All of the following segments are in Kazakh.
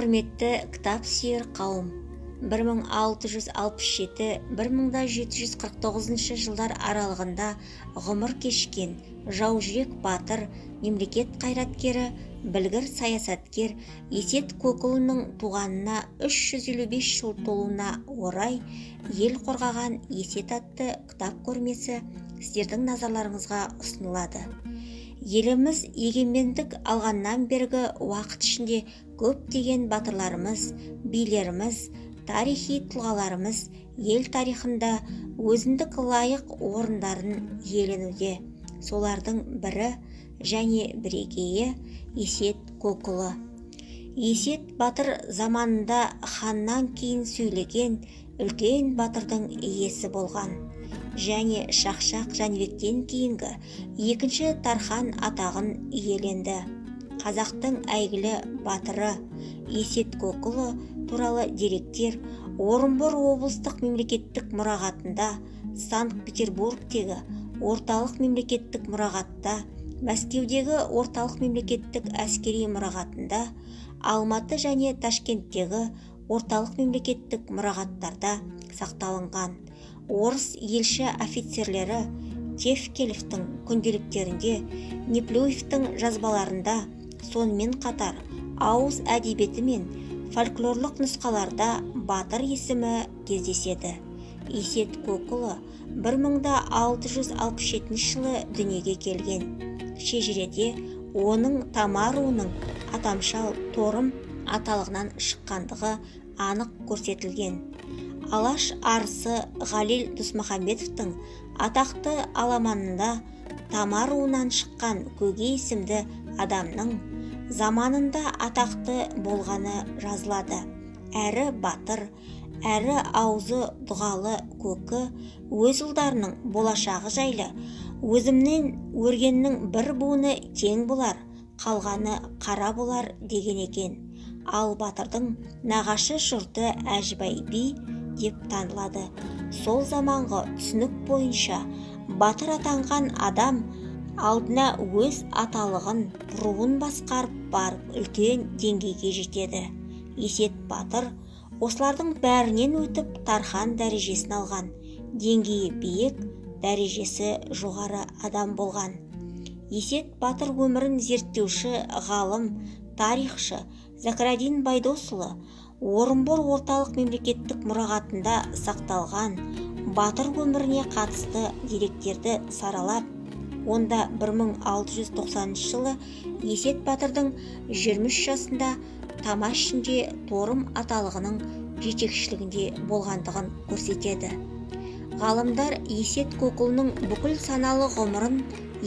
Құрметті кітап сүйер қауым, 1667-1749 жылдар аралығында ғұмыр кешкен жаужүрек батыр, мемлекет қайраткері, білгір саясаткер Есет Көкұлының туғанына 355 жыл толуына орай ел қорғаған Есет атты кітап көрмесі сіздердің назарларыңызға ұсынылады. Еліміз егемендік алғаннан бергі уақыт ішінде көптеген батырларымыз, билеріміз, тарихи тұлғаларымыз ел тарихында өзіндік лайық орындарын иеленуде. Солардың бірі және бірегейі Есет Көкұлы. Есет батыр заманында ханнан кейін сөйлеген үлкен батырдың иесі болған және Шақшақ Жәнібектен кейінгі екінші Тархан атағын иеленді. Қазақтың әйгілі батыры Есет Көкұлы туралы деректер Орынбор облыстық мемлекеттік мұрағатында, Санкт-Петербургтегі орталық мемлекеттік мұрағатта, Мәскеудегі орталық мемлекеттік әскери мұрағатында, Алматы және Ташкенттегі орталық мемлекеттік мұрағаттарда сақталынған. Орыс елші офицерлері Тевкелевтің күнделіктерінде, Неплюевтің жазбаларында, сонымен қатар ауыз әдебиеті мен фольклорлық нұсқаларда батыр есімі кездеседі. Есет Көкұлы 1667 жылы дүниеге келген. Шежіреде оның Тама руының атамшал Торым аталығынан шыққандығы анық көрсетілген. Алаш арысы Ғалил Досмұхамбетовтің атақты аламанында Тама руынан шыққан Көге есімді адамның заманында атақты болғаны жазылады. Әрі батыр, әрі аузы дұғалы Көкі өз ұлдарының болашағы жайлы өзімнен өргеннің бір буыны тең болар, қалғаны қара болар деген екен. Ал батырдың нағашы жұрты Әжібай би деп танылады. Сол заманғы түсінік бойынша батыр атанған адам алдына өз аталығын, руын басқарып барып үлкен деңгейге жетеді. Есет батыр осылардың бәрінен өтіп Тархан дәрежесін алған, деңгейі биік, дәрежесі жоғары адам болған. Есет батыр өмірін зерттеуші ғалым, тарихшы Закрадин Байдосұлы Орынбор орталық мемлекеттік мұрағатында сақталған батыр өміріне қатысты деректерді саралап, онда 1690 жылы Есет батырдың 23 жасында Тама ішінде Торым аталығының жетекшілігінде болғандығын көрсетеді. Ғалымдар Есет Көкұлының бүкіл саналы ғұмырын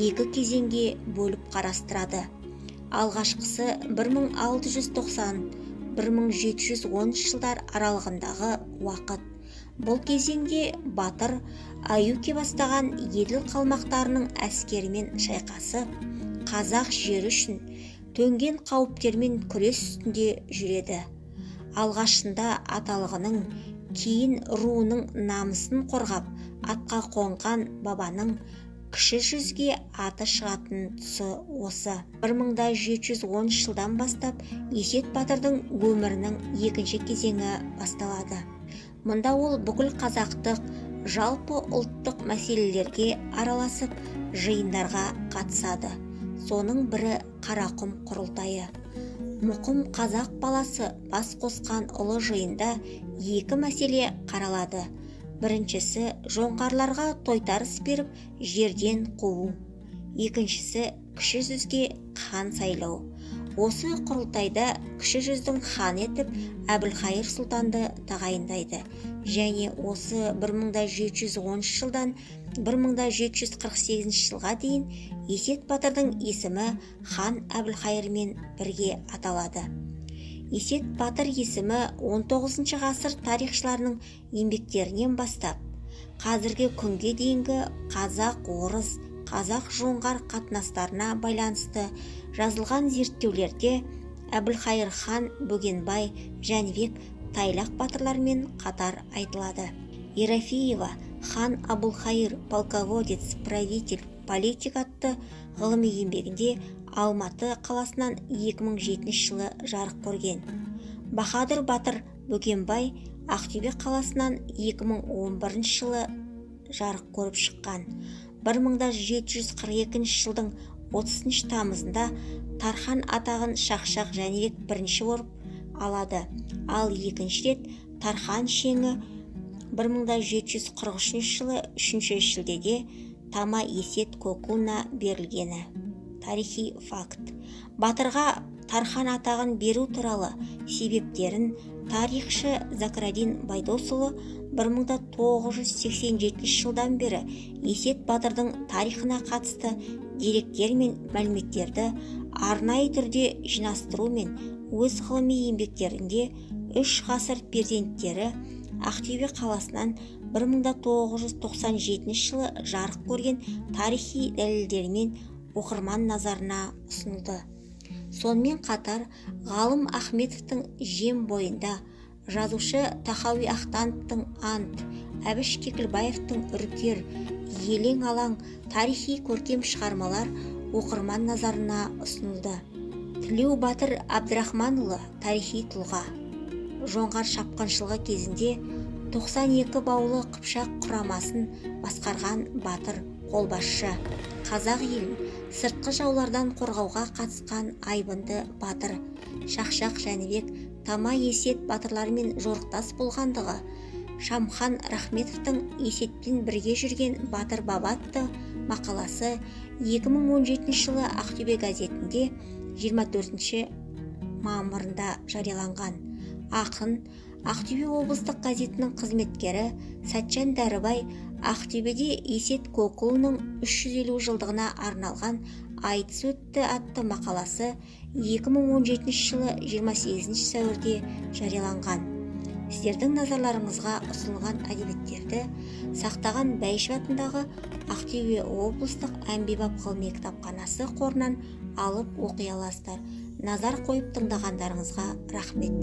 екі кезеңге бөліп қарастырады. Алғашқысы 1690-1710 жылдар аралығындағы уақыт. Бұл кезеңде батыр Аюке бастаған еділ қалмақтарының әскерімен шайқасып, қазақ жері үшін төнген қауіптермен күрес үстінде жүреді. Алғашында аталығының, кейін руының намысын қорғап атқа қонған бабаның кіші жүзге аты шығатын тұсы осы. 1710 жылдан бастап Есет батырдың өмірінің екінші кезеңі басталады. Мұнда ол бүкіл қазақтық, жалпы ұлттық мәселелерге араласып, жиындарға қатысады. Соның бірі Қарақұм құрылтайы. Мұқым қазақ баласы бас қосқан ұлы жиында екі мәселе қаралады. Біріншісі жоңғарларға тойтарыс беріп жерден қуу. Екіншісі кіші жүзге хан сайлау. Осы құрылтайда кіші жүздің хан етіп Әбілқайыр сұлтанды тағайындайды және осы 1710 жылдан 1748 жылға дейін Есет батырдың есімі хан Әбілқайырмен бірге аталады. Есет батыр есімі 19 ғасыр тарихшыларының еңбектерінен бастап қазіргі күнге дейінгі қазақ-орыс, қазақ-жоңғар қатынастарына байланысты жазылған зерттеулерде Әбілқайыр хан Бөгенбай, Жәнібек, Тайлақ батырлармен қатар айтылады. Ерофеева хан Абылқайыр полководец, правитель, политик атты ғылыми еңбегінде Алматы қаласынан 2007 жылы жарық көрген. Баһадүр батыр Бөгенбай Ақтөбе қаласынан 2011 жылы жарық көріп шыққан. 1742 жылдың 30 тамызында Тархан атағын Шақшақ Жәнібек бірінші орып алады, ал екінші рет Тархан шеңі 1743 жылы 3 шілдеде Тама Есет Көкұлына берілгені. Тарихи факт. Батырға Тархан атағын беру туралы себептерін тарихшы Закрадин Байдосұлы 1987 жылдан бері Есет батырдың тарихына қатысты деректер мен мәліметтерді арнайы түрде жинастыру мен өз ғылыми еңбектерінде 3 ғасыр перзенттері Ақтөбе қаласынан 1997 жылы жарық көрген тарихи дәлелдермен оқырман назарына ұсынылды. Сонымен қатар ғалым Ахметовтың Жем бойында, жазушы Тахауи Ахтановтың Ант, Әбіш Кекілбаевтың Үркер, Елең алаң тарихи көркем шығармалар оқырман назарына ұсынылды. Тілеу Батыр Абдрахманұлы тарихи тұлға. Жоңғар шапқыншылығы кезінде 92 баулы Қыпшақ құрамасын басқарған батыр, қолбасшы. Қазақ елін сыртқы жаулардан қорғауға қатысқан айбынды батыр. Шақшақ Жәнібек, Тама Есет батырларымен жорықтас болғандығы, Шамхан Рахметовтың Есетпен бірге жүрген батыр баба атты мақаласы 2017 жылы Ақтөбе газетінде 24 мамырында жарияланған. Ақын, Ақтөбе облыстық газетінің қызметкері Сәтжан Дәрібай Ақтөбеде Есет Көкұлының 350 жылдығына арналған айтыс өтті атты мақаласы 2017 жылы 28 сәуірде жарияланған. Сіздердің назарларыңызға ұсынылған әдебиеттерді сақтаған Бәйішев атындағы Ақтөбе облыстық әмбебап ғылыми кітапханасы қорынан алып оқи аласыздар. Назар қойып тыңдағандарыңызға рахмет.